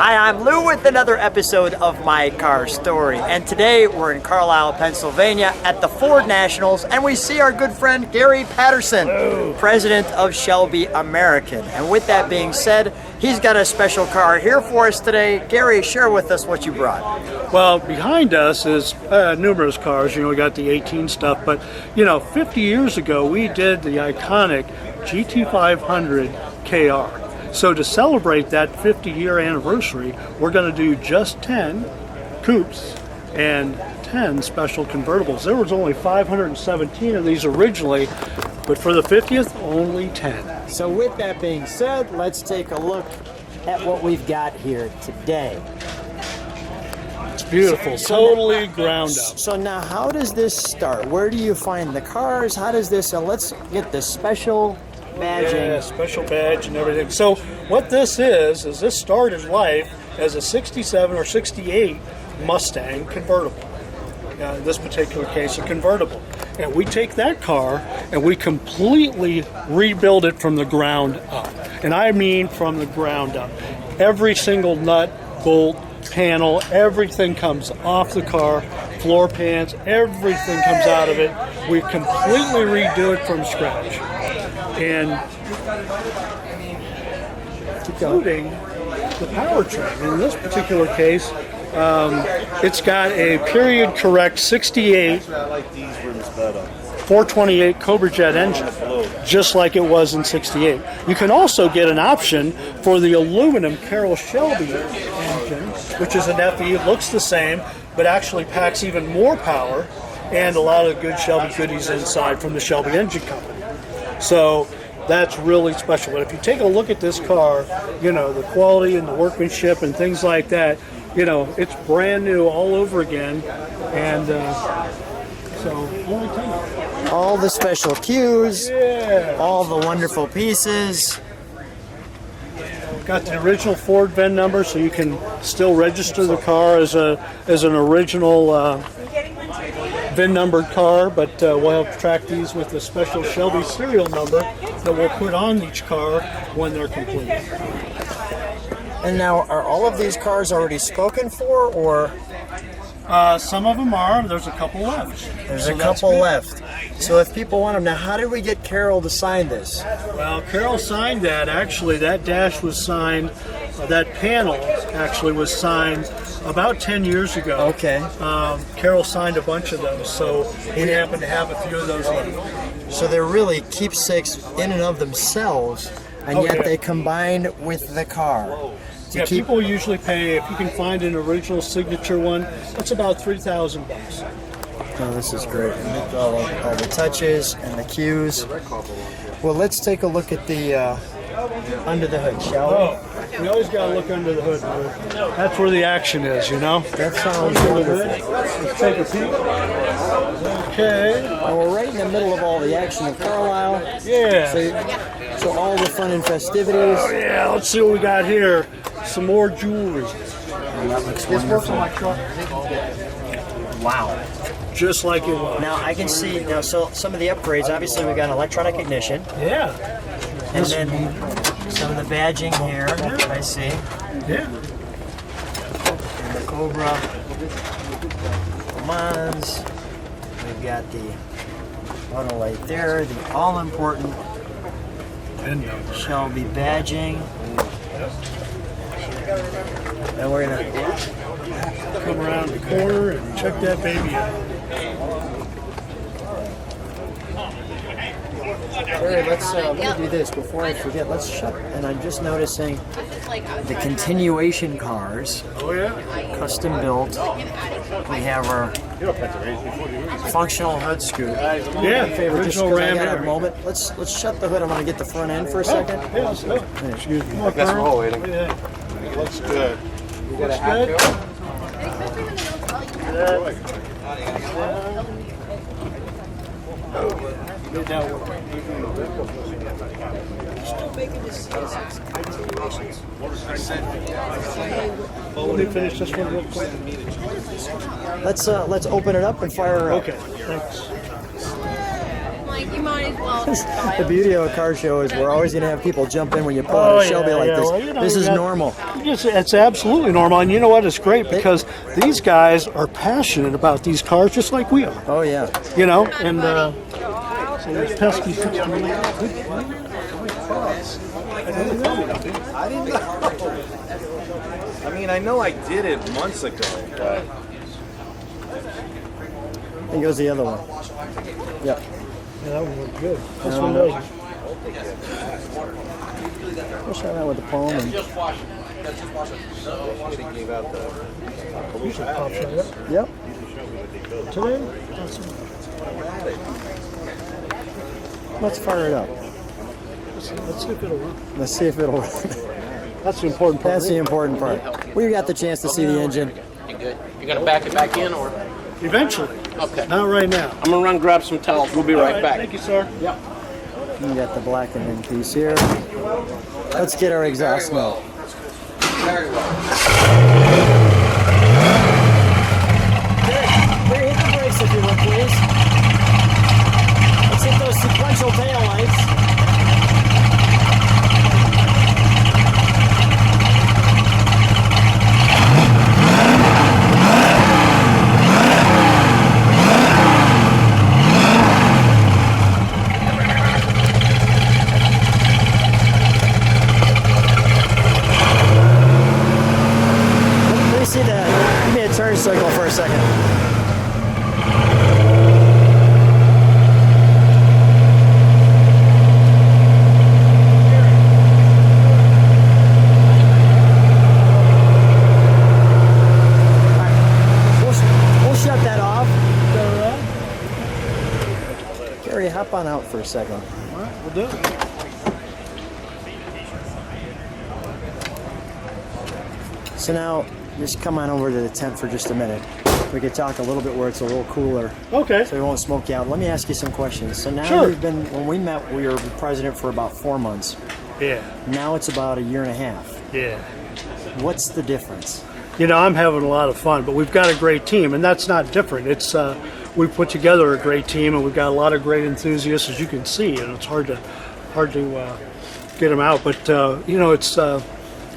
Hi, I'm Lou with another episode of My Car Story, and today we're in Carlisle, Pennsylvania at the Ford Nationals, and we see our good friend Gary Patterson, president of Shelby American. And with that being said, he's got a special car here for us today. Gary, share with us what you brought. Well, behind us is numerous cars. You know, we got the 18 stuff, but you know, 50 years ago we did the iconic GT500 KR. So to celebrate that 50-year anniversary, we're going to do just 10 coupes and 10 special convertibles. There was only 517 of these originally, but for the 50th, only 10. So with that being said, let's take a look at what we've got here today. It's beautiful, totally ground up. So now how does this start? Where do you find the cars? How does this, let's get the special badging. Yeah, special badge and everything. So what this is this started life as a 67 or 68 Mustang convertible. In this particular case, a convertible. And we take that car and we completely rebuild it from the ground up. And I mean from the ground up. Every single nut, bolt, panel, everything comes off the car, floor pans, everything comes out of it. We completely redo it from scratch. And including the powertrain. In this particular case, it's got a period correct 68 428 Cobra Jet engine, just like it was in 68. You can also get an option for the aluminum Carroll Shelby engine, which is an FE. It looks the same, but actually packs even more power and a lot of good Shelby goodies inside from the Shelby Engine Company. So that's really special. But if you take a look at this car, you know, the quality and the workmanship and things like that, you know, it's brand new all over again. And so, only 10. All the special cues, Yeah. all the wonderful pieces. Got the original Ford VIN number, so you can still register the car as an original VIN numbered car, but we'll help track these with a special Shelby serial number that we'll put on each car when they're complete. And now, are all of these cars already spoken for, or? Some of them are. There's a couple left. There's a couple left. So if people want them, now how did we get Carroll to sign this? Well, Carroll signed that. Actually, that dash was signed, that panel actually was signed about 10 years ago. Okay. Carroll signed a bunch of those, so we happen to have a few of those left. So they're really keepsakes in and of themselves, and yet they combine with the car. Yeah, people usually pay, if you can find an original signature one, that's about $3,000. Oh, this is great. All the touches and the cues. Well, let's take a look at the under the hood, shall we? Oh, we always got to look under the hood. That's where the action is, you know? That sounds wonderful. Let's take a peek. Okay. Well, we're right in the middle of all the action of Carlisle. Yeah. So all the fun and festivities. Oh, yeah. Let's see what we got here. Some more jewelry. That looks wonderful. Wow. Just like it was. Now I can see now. So some of the upgrades. Obviously, we got an electronic ignition. Yeah. And then some of the badging here. I see. Yeah. And the Cobra. Mons. We've got the auto light there. The all-important Shelby badging. And we're gonna come around the corner and check that baby out. Larry, let's do this before I forget. Let's shut. And I'm just noticing the continuation cars. Oh yeah. Custom built. We have our functional hood scoop. Yeah. Favorite, just Original 'cause I Ram got a Air. moment. Let's shut the hood. I'm gonna get the front end for a second. Yeah, let's go. Excuse me. I guess we're all waiting. Yeah. Looks good. You got a hat good? Let me finish this one real quick. Let's open it up and fire her up. Okay, thanks. like, you might as well just buy The them. beauty of a car show is we're always going to have people jump in when you pull out a Shelby like this. Well, you know, This is that- normal. It's absolutely normal, and you know what? It's great because these guys are passionate about these cars just like we are. Oh, yeah. You know, and so there's pesky 68. I didn't know. I mean, I know I did it months ago, but Here goes the other one. Yep. Yeah, that one looked good. This one doesn't. We'll try that with the palm. And, should have gave out the Usually pops right up. yep. Today? Let's fire it up. Let's see if it'll run. Let's see if it'll run. That's the important part. That's the important part. We got the chance to see the engine. You good? You gonna back it back in, or? Eventually. Okay. Not right now. I'm gonna run grab some towels. We'll be right back. Thank you, sir. Yep. We got the blackening piece here. Let's get our exhaust now. Very well. Hit the brakes if you would, please. Let's hit those sequential tail lights. Let me see that. Give me a turn signal for a second. We'll shut that off. Gary, hop on out for a second. All right, we'll do it. So now, just come on over to the tent for just a minute. We could talk a little bit where it's a little cooler, Okay. so we won't smoke you out. Let me ask you some questions. So now Sure. you've been, when we met, we were president for about 4 months. Yeah. Now it's about a year and a half. Yeah. What's the difference? You know, I'm having a lot of fun, but we've got a great team, and that's not different. It's we've put together a great team, and we've got a lot of great enthusiasts, as you can see, and it's hard to get them out. But you know, it's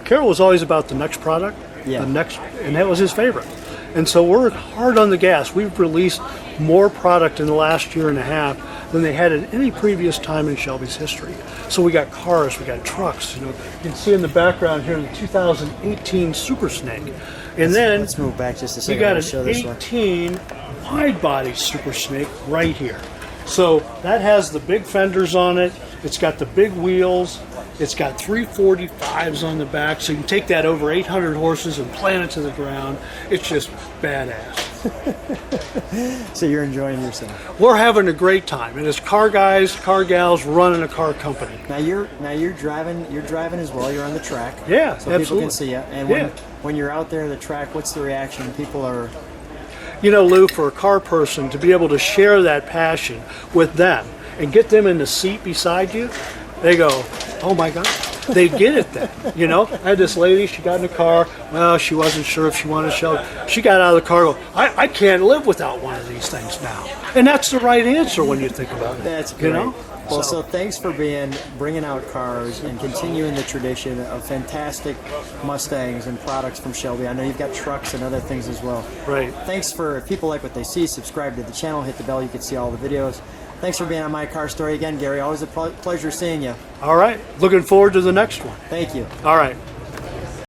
Carroll was always about the next product, Yeah. the next, and that was his favorite. And so we're hard on the gas. We've released more product in the last year and a half than they had at any previous time in Shelby's history. So we got cars, we got trucks. You know, you can see in the background here the 2018 Super Snake, and then Let's move back just a we second. got to an show this one. 18 wide body Super Snake right here. So that has the big fenders on it. It's got the big wheels. It's got 345s on the back, so you can take that over 800 horses and plant it to the ground. It's just badass. So you're enjoying yourself. We're having a great time, and as car guys, car gals running a car company. Now you're driving as well. You're on the track. Yeah, so people absolutely. can see you. And Yeah. when you're out there on the track, what's the reaction? People are. You know, Lou, for a car person to be able to share that passion with them and get them in the seat beside you, they go, oh my God. They get it then, you know. I had this lady, she got in the car, well, she wasn't sure if she wanted to show. She got out of the car and go, I can't live without one of these things now. And that's the right answer when you think about it. That's great. You know? Well, so thanks for bringing out cars and continuing the tradition of fantastic Mustangs and products from Shelby. I know you've got trucks and other things as well. Right. Thanks for, if people like what they see, subscribe to the channel, hit the bell, you can see all the videos. Thanks for being on My Car Story again, Gary. Always a pleasure seeing you. All right. Looking forward to the next one. Thank you. All right.